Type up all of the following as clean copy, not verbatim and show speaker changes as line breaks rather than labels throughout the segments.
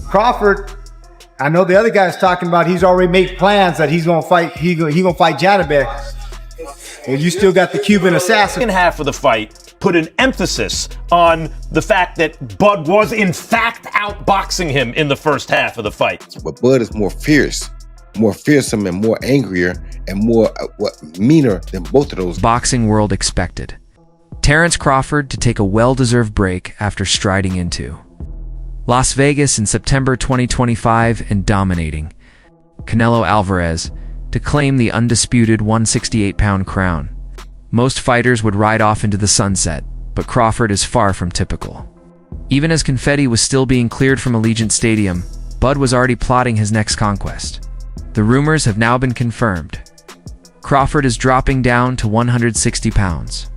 Crawford, I know the other guy's talking about he's already made plans that he's gonna fight. He gonna fight Janibek. Well, you still got the Cuban assassin.
Second half of the fight put an emphasis on the fact that Bud was in fact outboxing him in the first half of the fight.
But Bud is more fierce, more fearsome, and more angrier, and more meaner than both of those.
Boxing world expected Terence Crawford to take a well-deserved break after striding into Las Vegas in September 2025 and dominating Canelo Alvarez to claim the undisputed 168-pound crown. Most fighters would ride off into the sunset, but Crawford is far from typical. Even as confetti was still being cleared from Allegiant Stadium, Bud was already plotting his next conquest. The rumors have now been confirmed. Crawford is dropping down to 160 pounds,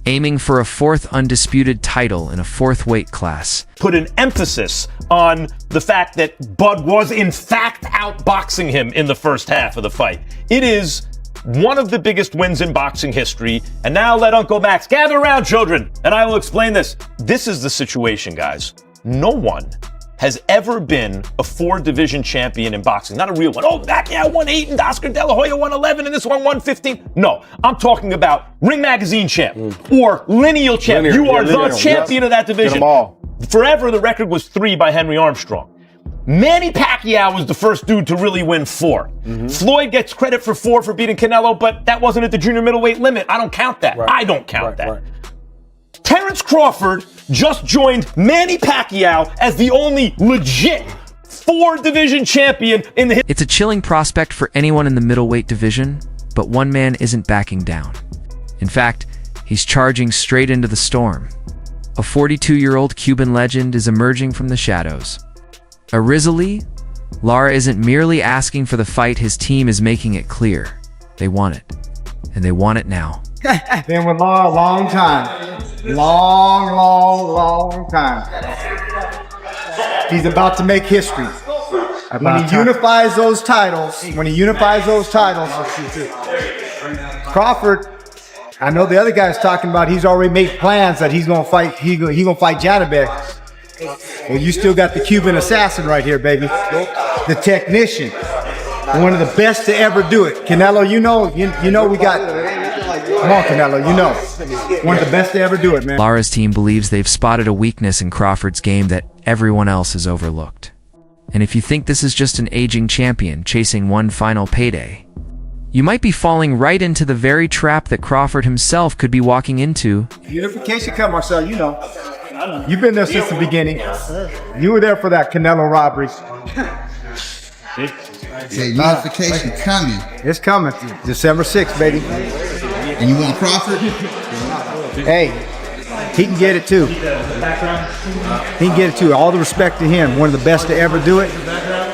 aiming for a fourth undisputed title in a fourth weight class.
Put an emphasis on the fact that Bud was in fact outboxing him in the first half of the fight. It is one of the biggest wins in boxing history. And now let Uncle Max gather around, children, and I will explain this. This is the situation, guys. No one has ever been a 4-division champion in boxing. Not a real one. Oh, Pacquiao won 8 and Oscar De La Hoya won 11 and this one won 15. No, I'm talking about Ring Magazine champ or lineal champ. You are the champion of that division. Forever, the record was 3 by Henry Armstrong. Manny Pacquiao was the first dude to really win 4. Floyd gets credit for 4 for beating Canelo, but that wasn't at the junior middleweight limit. I don't count that. I don't count that. Terence Crawford just joined Manny Pacquiao as the only legit 4-division champion in the
It's a chilling prospect for anyone in the middleweight division, but one man isn't backing down. In fact, he's charging straight into the storm. A 42-year-old Cuban legend is emerging from the shadows. Erislandy Lara isn't merely asking for the fight, his team is making it clear. They want it. And they want it now.
Been with Lara a long time. Long time. He's about to make history. When he unifies those titles, Crawford, I know the other guy's talking about he's already made plans that he's gonna fight. He gonna fight Janibek. Well, you still got the Cuban assassin right here, baby. The technician, one of the best to ever do it. Canelo, you know we got. Come on, Canelo, you know. One of the best to ever do it, man.
Lara's team believes they've spotted a weakness in Crawford's game that everyone else has overlooked. And if you think this is just an aging champion chasing one final payday, you might be falling right into the very trap that Crawford himself could be walking into.
Unification come, Marcel, you know. You've been there since the beginning. You were there for that Canelo robbery.
Say unification coming.
It's coming. December 6th, baby.
And you want Crawford?
Hey, he can get it too. He can get it too. All the respect to him. One of the best to ever do it.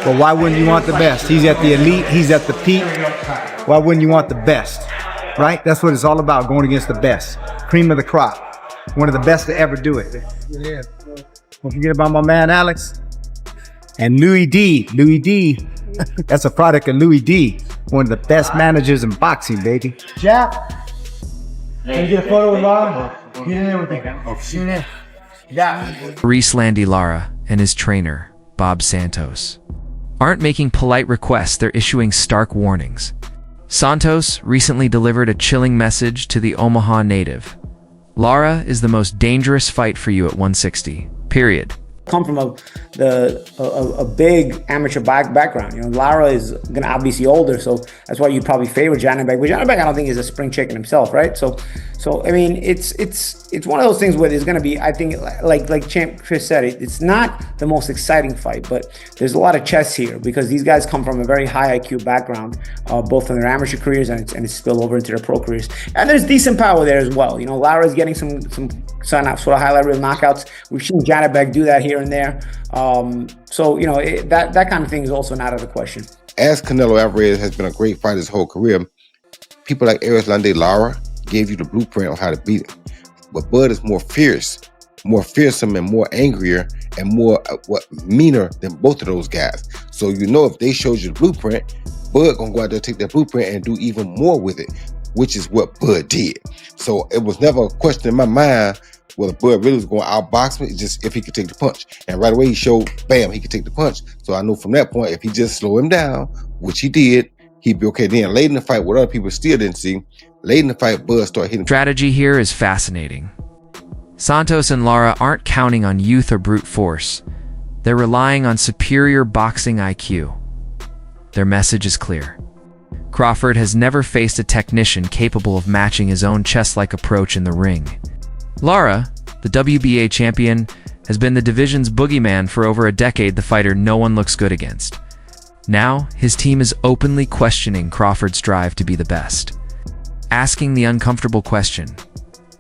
But why wouldn't you want the best? He's at the elite. He's at the peak. Why wouldn't you want the best? Right? That's what it's all about, going against the best. Cream of the crop. One of the best to ever do it. Don't forget about my man Alex. And Louis D. Louis D. That's a product of Louis D. One of the best managers in boxing, baby. Jack. Can you get a photo with Lara? Get in there with me. Get in there. Yeah.
Erislandy Lara and his trainer, Bob Santos, aren't making polite requests, they're issuing stark warnings. Santos recently delivered a chilling message to the Omaha native. Lara is the most dangerous fight for you at 160, period.
Come from a big amateur background. You know, Lara is gonna obviously older, so that's why you probably favor Janibek. But Janibek, I don't think is a spring chicken himself, right? So I mean, it's one of those things where there's gonna be, I think, like Champ Chris said, it's not the most exciting fight, but there's a lot of chess here because these guys come from a very high IQ background, both in their amateur careers and it's spilled over into their pro careers. And there's decent power there as well. You know, Lara's getting some sort of highlight reel knockouts. We've seen Janibek do that here and there. So, you know, that kind of thing is also not out of the question.
As Canelo Alvarez has been a great fighter his whole career, people like Erislandy Lara gave you the blueprint on how to beat him. But Bud is more fierce, more fearsome, and more angrier, and more meaner than both of those guys. So you know if they showed you the blueprint, Bud gonna go out there, take that blueprint, and do even more with it, which is what Bud did. So it was never a question in my mind whether Bud really was going to outbox me, it's just if he could take the punch. And right away he showed, bam, he could take the punch. So I knew from that point, if he just slow him down, which he did, he'd be okay. Then late in the fight, what other people still didn't see, late in the fight, Bud started hitting.
Strategy here is fascinating. Santos and Lara aren't counting on youth or brute force. They're relying on superior boxing IQ. Their message is clear. Crawford has never faced a technician capable of matching his own chess-like approach in the ring. Lara, the WBA champion, has been the division's boogeyman for over a decade, the fighter no one looks good against. Now, his team is openly questioning Crawford's drive to be the best. Asking the uncomfortable question,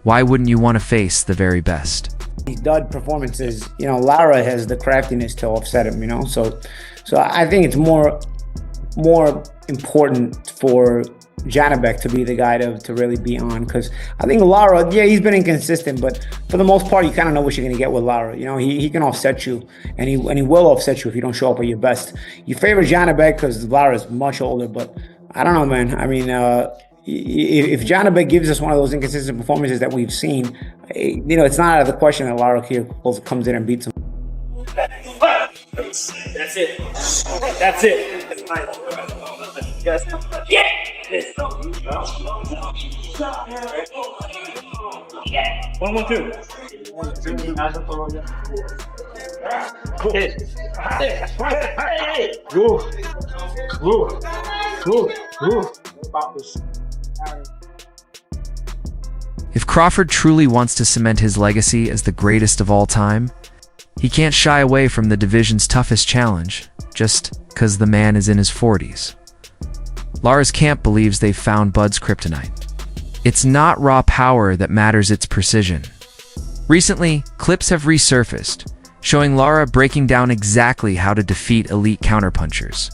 why wouldn't you want to face the very best?
These dud performances, Lara has the craftiness to offset him, So I think it's more important for Janibek to be the guy to really be on, because I think Lara, yeah, he's been inconsistent, but for the most part, you kind of know what you're gonna get with Lara. He can offset you, and he will offset you if you don't show up at your best. You favor Janibek because Lara is much older, but I don't know, man. I mean, if Janibek gives us one of those inconsistent performances that we've seen, it's not out of the question that Lara here comes in and beats him.
That's it. That's it. Yeah. One, two.
If Crawford truly wants to cement his legacy as the greatest of all time, he can't shy away from the division's toughest challenge, just because the man is in his 40s. Lara's camp believes they've found Bud's kryptonite. It's not raw power that matters, it's precision. Recently, clips have resurfaced, showing Lara breaking down exactly how to defeat elite counterpunchers.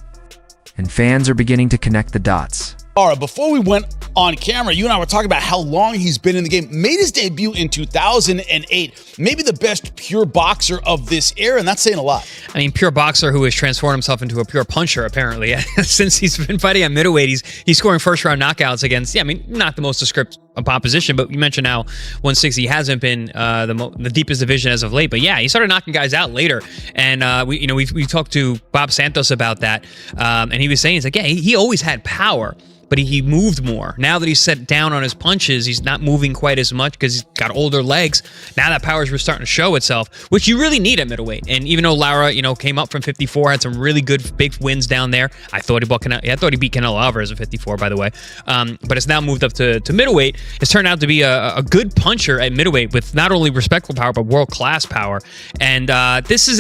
And fans are beginning to connect the dots.
Lara, before we went on camera, you and I were talking about how long he's been in the game. Made his debut in 2008. Maybe the best pure boxer of this era, and that's saying a lot.
I mean, pure boxer who has transformed himself into a pure puncher, apparently. Since he's been fighting at middleweight, he's scoring first-round knockouts against, not the most descriptive opposition, but you mentioned now 160 hasn't been the deepest division as of late. But yeah, he started knocking guys out later. And we talked to Bob Santos about that, and he was saying, he's like, yeah, he always had power, but he moved more. Now that he's set down on his punches, he's not moving quite as much because he's got older legs. Now that power is starting to show itself, which you really need at middleweight. And even though Lara, came up from 54, had some really good big wins down there. I thought he beat Canelo Alvarez at 54, by the way. But it's now moved up to middleweight. It's turned out to be a good puncher at middleweight with not only respectful power but world-class power. And this is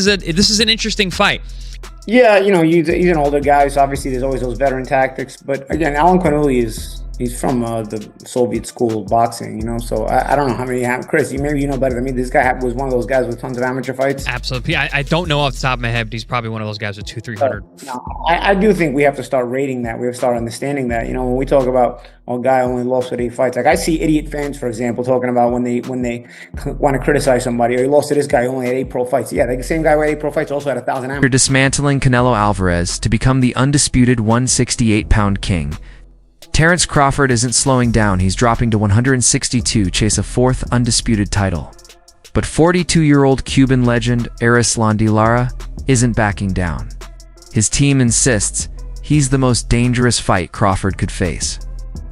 an interesting fight.
Yeah, he's an older guy, so obviously there's always those veteran tactics. But again, Alan Cannulli he's from the Soviet school of boxing, so I don't know how many have. Chris, maybe you know better than me. This guy was one of those guys with tons of amateur fights.
Absolutely. I don't know off the top of my head, but he's probably one of those guys with 200-300.
No, I do think we have to start rating that. We have to start understanding that. When we talk about a guy only lost with 8 fights, like I see idiot fans, for example, talking about when they want to criticize somebody, or he lost to this guy, only had 8 pro fights. Yeah, the same guy with 8 pro fights also had 1,000 amateurs.
After dismantling Canelo Alvarez to become the undisputed 168-pound king, Terence Crawford isn't slowing down. He's dropping to 162, chase a 4th undisputed title. But 42-year-old Cuban legend Erislandy Lara isn't backing down. His team insists he's the most dangerous fight Crawford could face.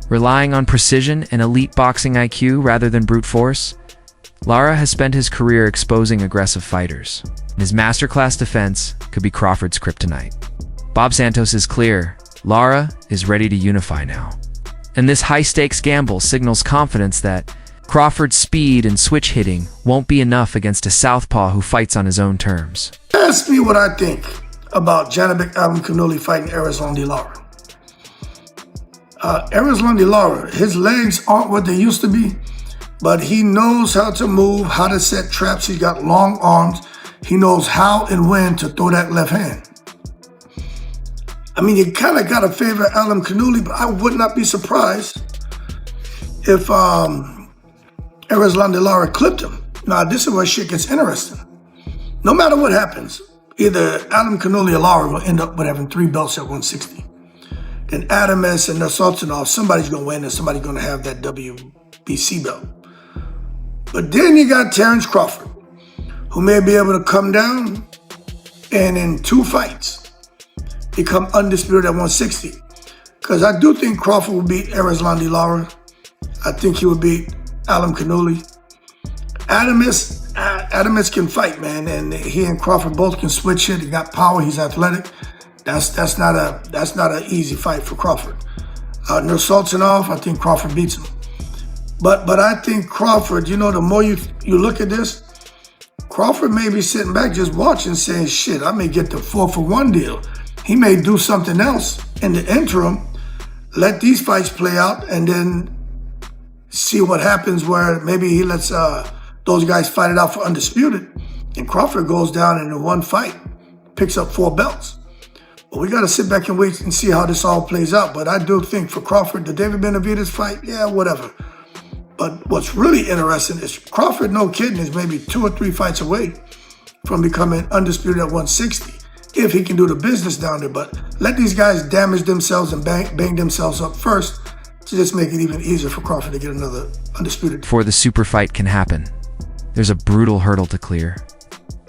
Relying on precision and elite boxing IQ rather than brute force, Lara has spent his career exposing aggressive fighters. His masterclass defense could be Crawford's kryptonite. Bob Santos is clear. Lara is ready to unify now. And this high-stakes gamble signals confidence that Crawford's speed and switch hitting won't be enough against a southpaw who fights on his own terms.
Ask me what I think about Janibek Cannulli fighting Erislandy Lara. Erislandy Lara, his legs aren't what they used to be, but he knows how to move, how to set traps. He's got long arms. He knows how and when to throw that left hand. I mean, you kind of got to favor Alan Cannulli, but I would not be surprised if Erislandy Lara clipped him. Now, this is where shit gets interesting. No matter what happens, either Alan Cannulli or Lara will end up with having 3 belts at 160. And Adamus and Sultanov, somebody's going to win and somebody's going to have that WBC belt. But then you got Terence Crawford, who may be able to come down and in 2 fights become undisputed at 160. Because I do think Crawford will beat Erislandy Lara. I think he would beat Alam Kanuli. Adamus can fight, man, and he and Crawford both can switch it. He got power. He's athletic. That's not an easy fight for Crawford. Nursultanov, I think Crawford beats him. But I think Crawford, the more you look at this, Crawford may be sitting back just watching, saying, "Shit, I may get the 4-for-1 deal." He may do something else in the interim, let these fights play out, and then see what happens. Where maybe he lets those guys fight it out for undisputed, and Crawford goes down in 1 fight, picks up 4 belts. But we got to sit back and wait and see how this all plays out. But I do think for Crawford, the David Benavidez fight, yeah, whatever. But what's really interesting is Crawford, no kidding, is maybe 2 or 3 fights away from becoming undisputed at 160, if he can do the business down there. But let these guys damage themselves and bang themselves up first to just make it even easier for Crawford to get another undisputed.
Before the super fight can happen, there's a brutal hurdle to clear.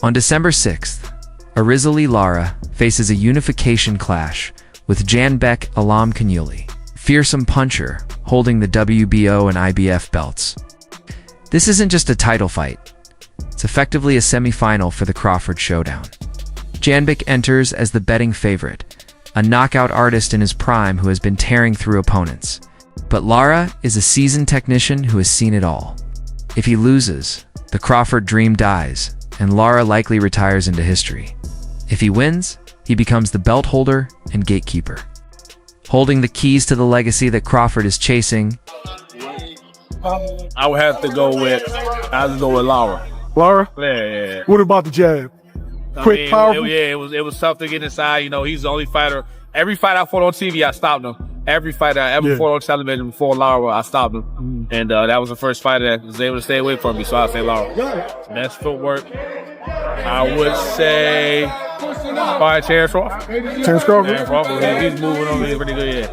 On December 6th, Erislandy Lara faces a unification clash with Janbek Alam Kanuli, fearsome puncher holding the WBO and IBF belts. This isn't just a title fight. It's effectively a semi-final for the Crawford showdown. Janbek enters as the betting favorite, a knockout artist in his prime who has been tearing through opponents. But Lara is a seasoned technician who has seen it all. If he loses, the Crawford dream dies, and Lara likely retires into history. If he wins, he becomes the belt holder and gatekeeper, holding the keys to the legacy that Crawford is chasing.
I would have to go with Lara.
Lara?
Yeah.
What about the jab? Quick, powerful?
It was tough to get inside. He's the only fighter. Every fight I fought on TV, I stopped him. Every fight I ever fought on television before Lara, I stopped him. And that was the first fighter that was able to stay away from me, so I say Lara. Best footwork, I would say probably Terence Crawford.
Terence Crawford?
Terence Crawford. He's moving on me pretty good, yeah.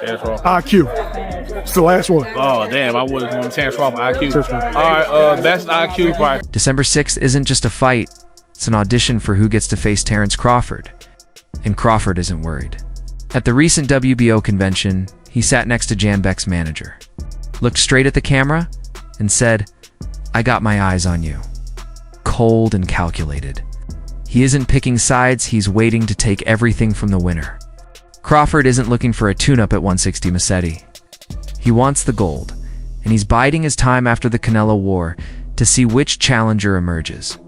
Terence Crawford.
IQ. It's the last one.
Oh, damn. I would have won Terence Crawford. IQ. All right, best IQ fight.
December 6th isn't just a fight. It's an audition for who gets to face Terence Crawford. And Crawford isn't worried. At the recent WBO convention, he sat next to Janbek's manager, looked straight at the camera, and said, "I got my eyes on you." Cold and calculated. He isn't picking sides, he's waiting to take everything from the winner. Crawford isn't looking for a tune-up at 160 Massetti. He wants the gold, and he's biding his time after the Canelo War to see which challenger emerges.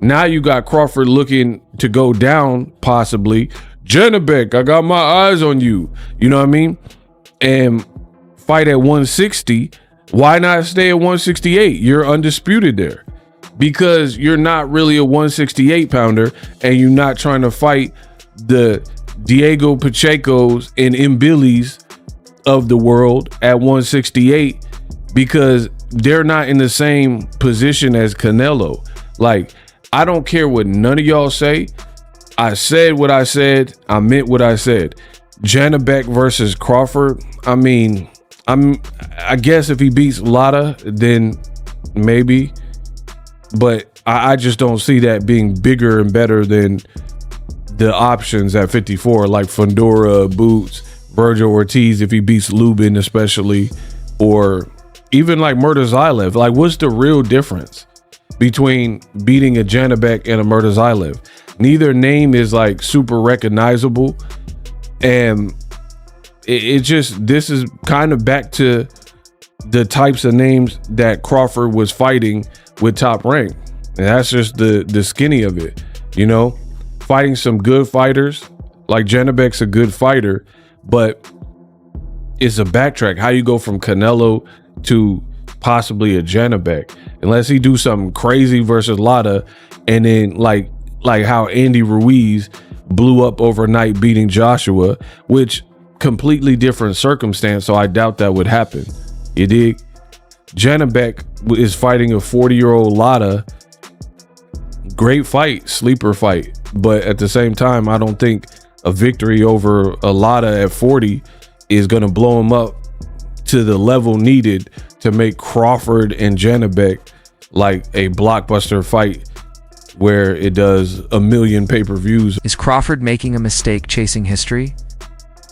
Now you got Crawford looking to go down, possibly. Janbek, I got my eyes on you. You know what I mean? And fight at 160. Why not stay at 168? You're undisputed there. Because you're not really a 168 pounder and you're not trying to fight the Diego Pachecos and Mbillis of the world at 168 because they're not in the same position as Canelo. Like, I don't care what none of y'all say. I said what I said. I meant what I said. Janbek versus Crawford. I mean, I guess if he beats Lara, then maybe. But I just don't see that being bigger and better than the options at 54, like Fundora, Boots, Virgil Ortiz, if he beats Lubin especially, or even like Murtazaev. Like, what's the real difference between beating a Janbek and a Murtazaev? Neither name is like super recognizable, and it just, this is kind of back to the types of names that Crawford was fighting with Top Rank, and that's just the skinny of it, you know. Fighting some good fighters, like Janbek's a good fighter, but it's a backtrack. How you go from Canelo to possibly a Janbek, unless he do something crazy versus Lara, and then like how Andy Ruiz blew up overnight beating Joshua, which completely different circumstance, so I doubt that would happen. You dig? Janbek is fighting a 40-year-old Lara. Great fight, sleeper fight, but at the same time, I don't think a victory over a Lara at 40 is going to blow him up to the level needed to make Crawford and Janibek like a blockbuster fight where it does 1 million pay-per-views.
Is Crawford making a mistake chasing history?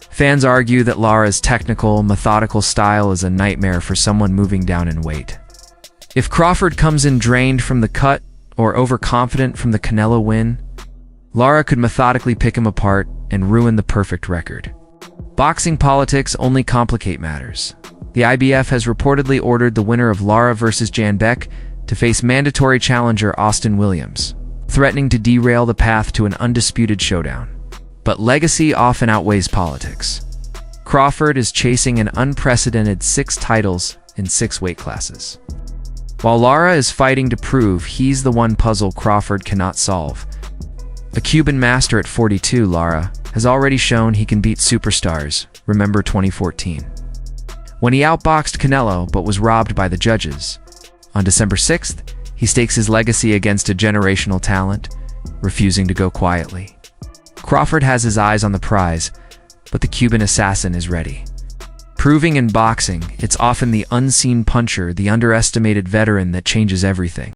Fans argue that Lara's technical, methodical style is a nightmare for someone moving down in weight. If Crawford comes in drained from the cut or overconfident from the Canelo win, Lara could methodically pick him apart and ruin the perfect record. Boxing politics only complicate matters. The IBF has reportedly ordered the winner of Lara versus Janibek to face mandatory challenger Austin Williams, threatening to derail the path to an undisputed showdown. But legacy often outweighs politics. Crawford is chasing an unprecedented 6 titles in 6 weight classes, while Lara is fighting to prove he's the one puzzle Crawford cannot solve. A Cuban master at 42, Lara has already shown he can beat superstars. Remember 2014, when he outboxed Canelo but was robbed by the judges. On December 6th, he stakes his legacy against a generational talent, refusing to go quietly. Crawford has his eyes on the prize, but the Cuban assassin is ready. Proving in boxing, it's often the unseen puncher, the underestimated veteran that changes everything.